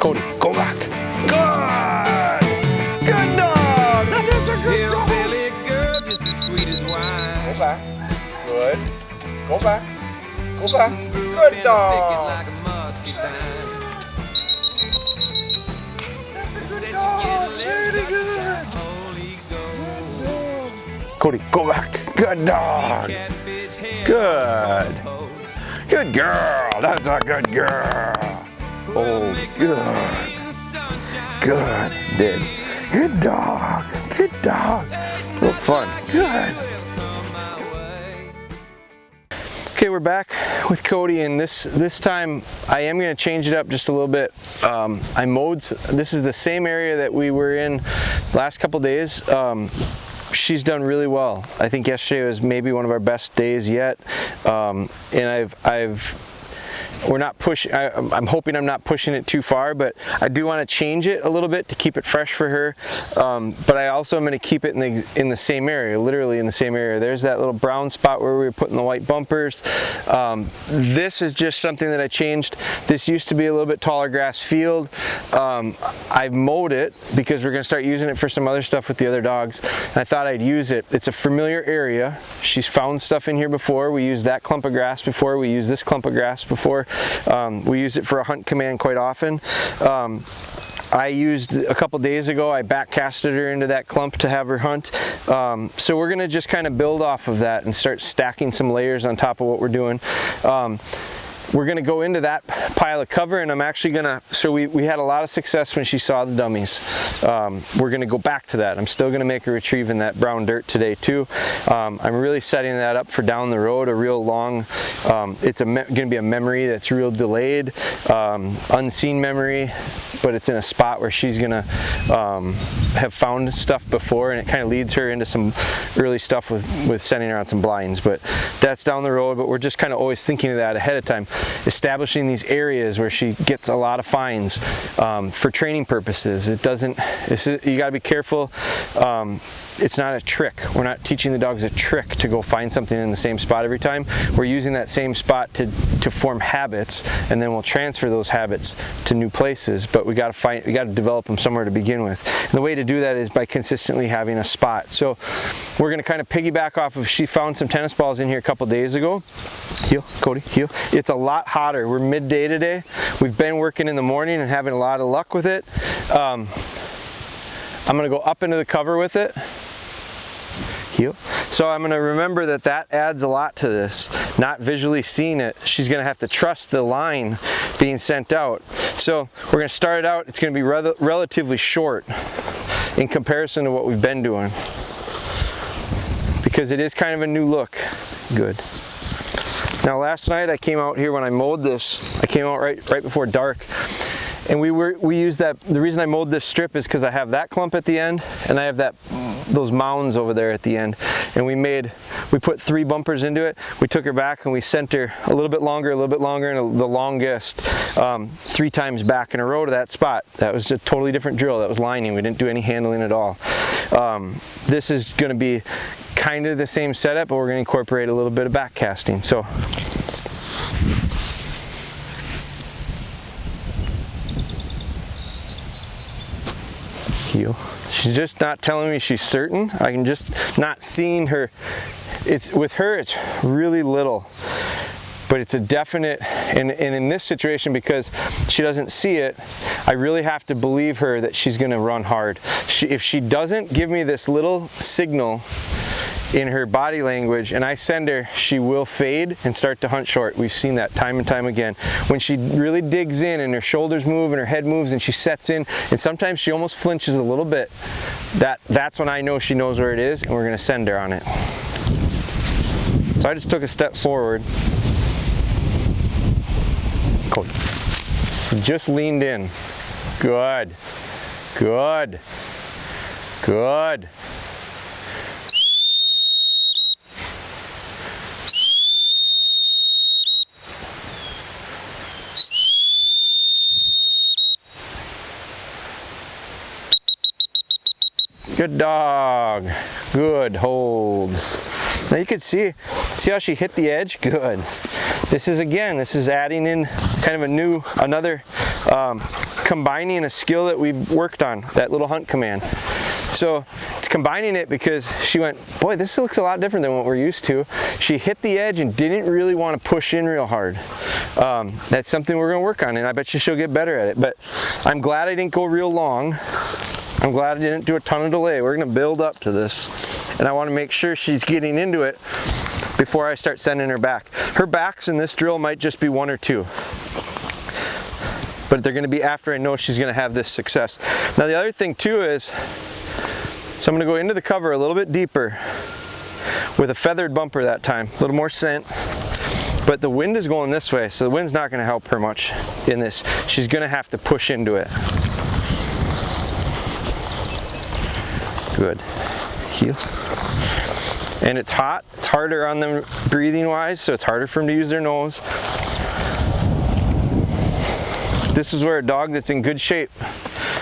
Cody, go back. Good! Good dog! That's a good dog! Hillbilly girl, just as sweet as wine. Go back. Good. Go back. Go back. Good dog! Like a muscadine. Good dog! Very good! Cody, go back. Good dog! Good! Good girl! That's a good girl! Oh, good! Good, did. Good dog! Good dog! A little fun. Good! Okay, we're back with Cody, and this time I am going to change it up just a little bit. I mowed. This is the same area that we were in last couple days. She's done really well. I think yesterday was maybe one of our best days yet, and we're not pushing. I'm hoping I'm not pushing it too far, but I do want to change it a little bit to keep it fresh for her. But I also am going to keep it in the same area, literally in the same area. There's that little brown spot where we were putting the white bumpers. This is just something that I changed. This used to be a little bit taller grass field. I mowed it because we're going to start using it for some other stuff with the other dogs. And I thought I'd use it. It's a familiar area. She's found stuff in here before. We used that clump of grass before. We used this clump of grass before. We use it for a hunt command quite often. I used a couple days ago, I backcasted her into that clump to have her hunt. So we're gonna just kind of build off of that and start stacking some layers on top of what we're doing. We're gonna go into that pile of cover, and I'm actually gonna, so we had a lot of success when she saw the dummies. We're gonna go back to that. I'm still gonna make a retrieve in that brown dirt today too. I'm really setting that up for down the road, a real long, it's gonna be a memory that's real delayed, unseen memory, but it's in a spot where she's gonna have found stuff before, and it kind of leads her into some early stuff with sending her on some blinds. But that's down the road, but we're just kind of always thinking of that ahead of time. Establishing these areas where she gets a lot of finds for training purposes. You gotta be careful. It's not a trick. We're not teaching the dogs a trick to go find something in the same spot every time. We're using that same spot to form habits, and then we'll transfer those habits to new places. But we got to develop them somewhere to begin with. And the way to do that is by consistently having a spot. So we're going to kind of piggyback off of, she found some tennis balls in here a couple days ago. Heel, Cody, heel. It's a lot hotter. We're midday today. We've been working in the morning and having a lot of luck with it. I'm going to go up into the cover with it. Heel. So I'm going to remember that adds a lot to this, not visually seeing it. She's going to have to trust the line being sent out. So we're going to start it out. It's going to be relatively short in comparison to what we've been doing, because it is kind of a new look. Good. Now last night I came out here when I mowed this. I came out right before dark. And we used that. The reason I mowed this strip is because I have that clump at the end, and I have those mounds over there at the end. And we put 3 bumpers into it. We took her back and we sent her a little bit longer, and the longest 3 times back in a row to that spot. That was a totally different drill. That was lining. We didn't do any handling at all. This is going to be kind of the same setup, but we're going to incorporate a little bit of back casting. So. She's just not telling me she's certain. I can just not seeing her. With her, it's really little, but it's a definite, and in this situation, because she doesn't see it, I really have to believe her that she's gonna run hard. If she doesn't give me this little signal in her body language and I send her, she will fade and start to hunt short. We've seen that time and time again. When she really digs in and her shoulders move and her head moves and she sets in, and sometimes she almost flinches a little bit, that's when I know she knows where it is, and we're gonna send her on it. So I just took a step forward. Cool. Just leaned in. Good. Good. Good. Good dog. Good hold. Now you can see how she hit the edge? Good. This is adding in kind of another combining a skill that we've worked on, that little hunt command. So it's combining it because she went, boy, this looks a lot different than what we're used to. She hit the edge and didn't really want to push in real hard. That's something we're going to work on, and I bet you she'll get better at it. But I'm glad I didn't go real long. I'm glad I didn't do a ton of delay. We're going to build up to this, and I want to make sure she's getting into it before I start sending her back. Her backs in this drill might just be 1 or 2. But they're going to be after I know she's going to have this success. Now the other thing too is, so I'm going to go into the cover a little bit deeper with a feathered bumper that time, a little more scent. But the wind is going this way, so the wind's not going to help her much in this. She's going to have to push into it. Good. Heel. And it's hot. It's harder on them breathing wise, so it's harder for them to use their nose. This is where a dog that's in good shape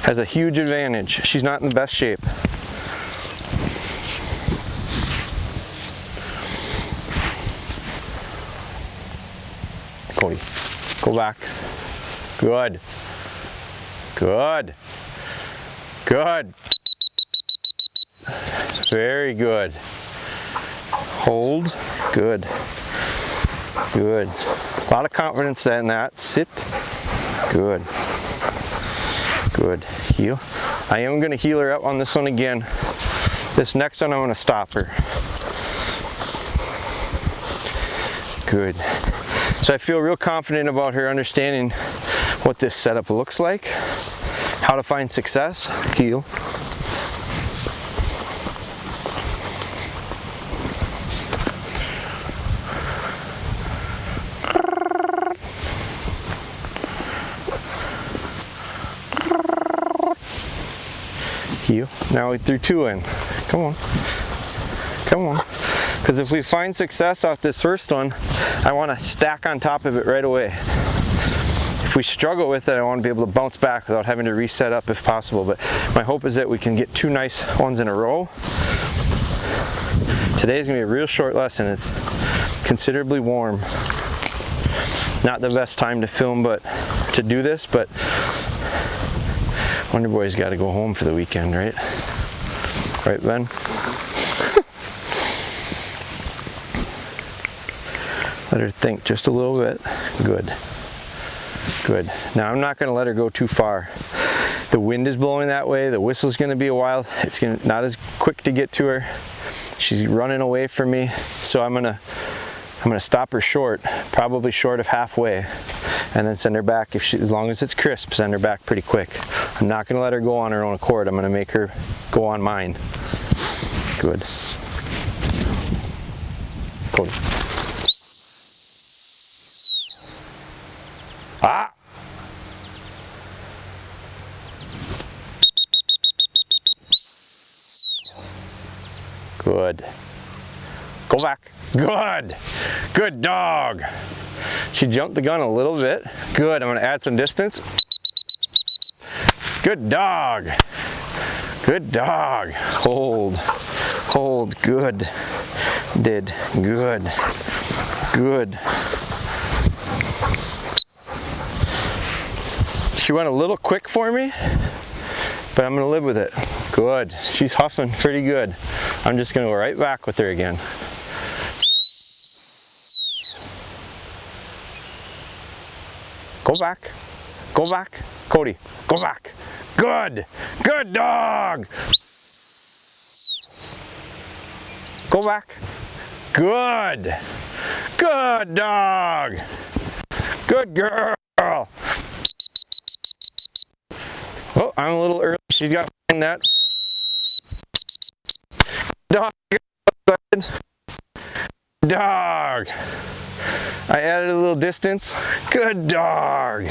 has a huge advantage. She's not in the best shape. Cody, go back. Good. Good. Good. Very good. Hold. Good. Good. A lot of confidence in that. Sit. Good. Good. Heel. I am going to heel her up on this one again. This next one I'm going to stop her. Good. So I feel real confident about her understanding what this setup looks like, how to find success. Heel. Heel. Now we threw 2 in. Come on. Come on. Because if we find success off this first one, I want to stack on top of it right away. If we struggle with it, I want to be able to bounce back without having to reset up if possible. But my hope is that we can get 2 nice ones in a row. Today's going to be a real short lesson. It's considerably warm. Not the best time to film, but to do this, but Wonder Boy's got to go home for the weekend, right? Right, Ben? Let her think just a little bit. Good. Good. Now I'm not going to let her go too far. The wind is blowing that way. The whistle's going to be a while. It's not as quick to get to her. She's running away from me, so I'm gonna stop her short, probably short of halfway, and then send her back. As long as it's crisp, send her back pretty quick. I'm not going to let her go on her own accord. I'm going to make her go on mine. Good. Cody. Ah! Good. Go back. Good. Good dog. She jumped the gun a little bit. Good. I'm going to add some distance. Good dog. Good dog. Hold. Hold. Good. Did. Good. Good. She went a little quick for me, but I'm going to live with it. Good. She's huffing pretty good. I'm just going to go right back with her again. Go back. Go back. Cody, go back. Good. Good dog. Go back. Good. Good dog. Good girl. Oh, I'm a little early. She's got to find that. Dog. Dog. I added a little distance. Good dog.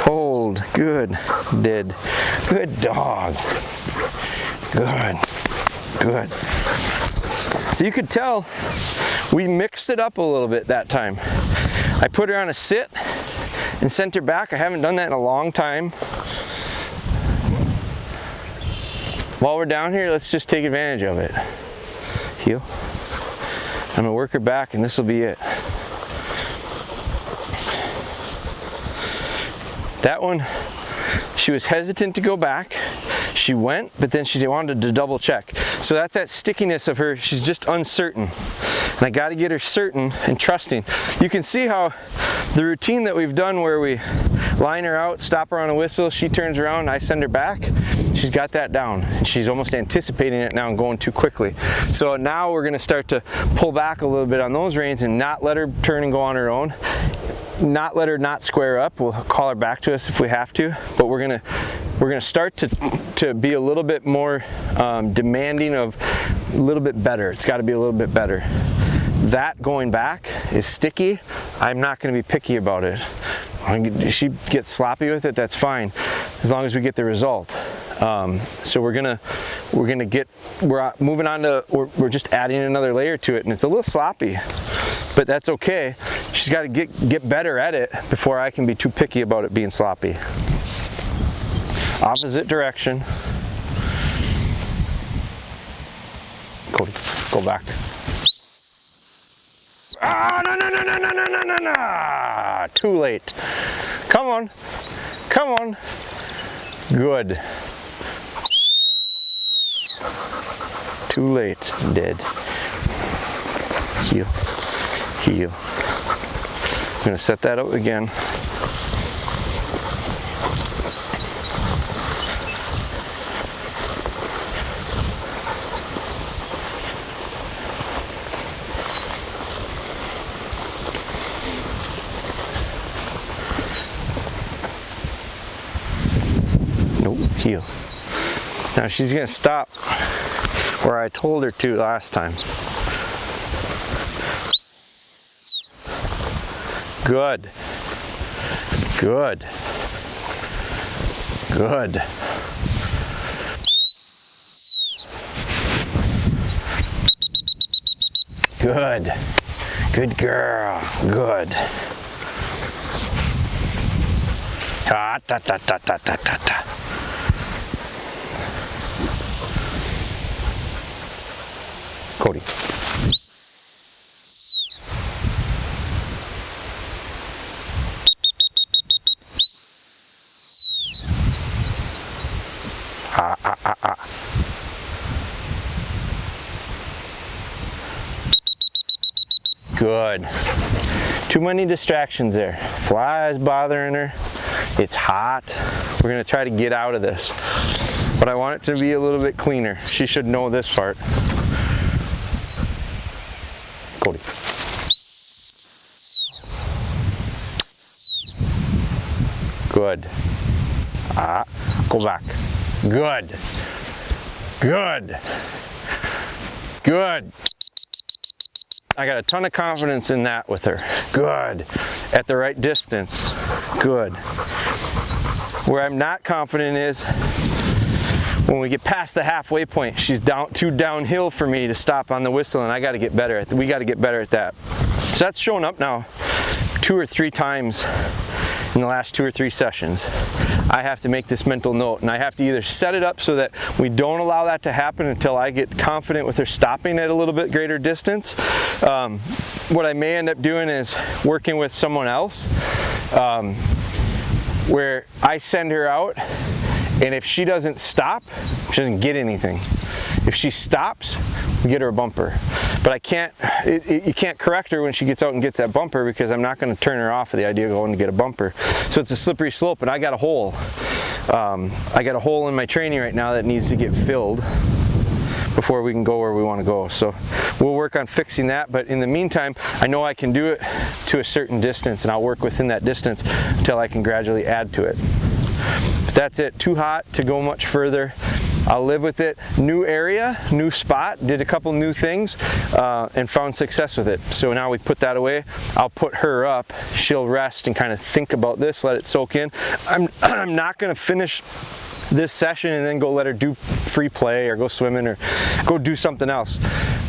Hold. Good. Did. Good dog. Good. Good. So you could tell we mixed it up a little bit that time. I put her on a sit and sent her back. I haven't done that in a long time. While we're down here, let's just take advantage of it. Heel. I'm gonna work her back and this will be it. That one, She was hesitant to go back. She went, but then she wanted to double check. So that's that stickiness of her. She's just uncertain. And I got to get her certain and trusting. You can see how the routine that we've done where we line her out, stop her on a whistle, she turns around, I send her back. She's got that down. And she's almost anticipating it now and going too quickly. So now we're going to start to pull back a little bit on those reins and not let her turn and go on her own. Not let her not square up. We'll call her back to us if we have to, but we're gonna start to be a little bit more demanding of a little bit better. It's got to be a little bit better. That going back is sticky. I'm not going to be picky about it. If she gets sloppy with it, that's fine, as long as we get the result. So we're moving on to, we're just adding another layer to it, and it's a little sloppy, but that's okay. She's got to get better at it before I can be too picky about it being sloppy. Opposite direction. Cody, go back. Ah, no. Too late. Come on. Come on. Good. Too late. Dead. Heel. Heel. I'm going to set that up again. Heel. Now she's going to stop where I told her to last time. Good. Good. Good. Good. Good girl. Good. Ta ta ta ta ta ta ta ta. Cody. Good. Too many distractions there. Flies bothering her. It's hot. We're going to try to get out of this. But I want it to be a little bit cleaner. She should know this part. Cody. Good. Go back. Good. Good. Good. I got a ton of confidence in that with her. Good. At the right distance. Good. Where I'm not confident is when we get past the halfway point. She's too downhill for me to stop on the whistle, and I got to get better at. We got to get better at that. So that's shown up now 2 or 3 times in the last 2 or 3 sessions. I have to make this mental note, and I have to either set it up so that we don't allow that to happen until I get confident with her stopping at a little bit greater distance. What I may end up doing is working with someone else where I send her out, and if she doesn't stop, she doesn't get anything. If she stops, we get her a bumper. But I can't, you can't correct her when she gets out and gets that bumper, because I'm not going to turn her off of the idea of going to get a bumper. So it's a slippery slope, and I got a hole. I got a hole in my training right now that needs to get filled before we can go where we want to go. So we'll work on fixing that, but in the meantime, I know I can do it to a certain distance, and I'll work within that distance until I can gradually add to it. But that's it. Too hot to go much further. I'll live with it. New area, new spot, did a couple new things and found success with it. So now we put that away. I'll put her up. She'll rest and kind of think about this, let it soak in. I'm not going to finish this session and then go let her do free play or go swimming or go do something else.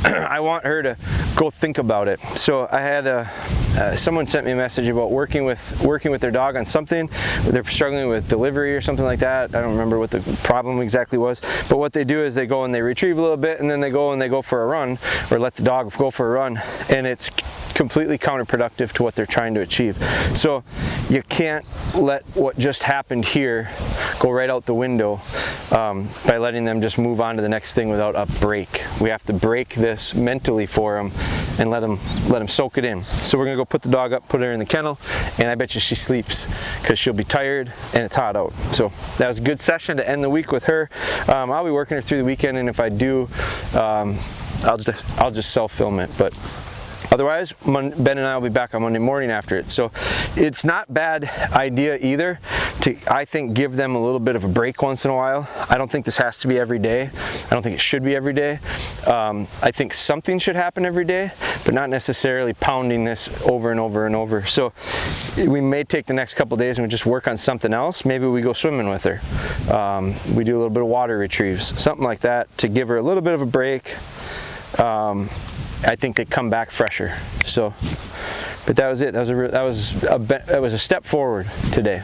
I want her to go think about it. So I had someone sent me a message about working with their dog on something. They're struggling with delivery or something like that. I don't remember what the problem exactly was, but what they do is they go and they retrieve a little bit, and then they go for a run, or let the dog go for a run, and it's completely counterproductive to what they're trying to achieve. So you can't let what just happened here go right out the window by letting them just move on to the next thing without a break. We have to break this mentally for them and let them soak it in. So we're gonna go put the dog up, put her in the kennel, and I bet you she sleeps because she'll be tired and it's hot out. So that was a good session to end the week with her. I'll be working her through the weekend, and if I do, I'll just self-film it. But otherwise, Ben and I will be back on Monday morning after it. So it's not bad idea either to, I think, give them a little bit of a break once in a while. I don't think this has to be every day. I don't think it should be every day. I think something should happen every day, but not necessarily pounding this over and over and over. So we may take the next couple days and we just work on something else. Maybe we go swimming with her. We do a little bit of water retrieves, something like that, to give her a little bit of a break. I think they come back fresher. So, but that was it. That was a step forward today.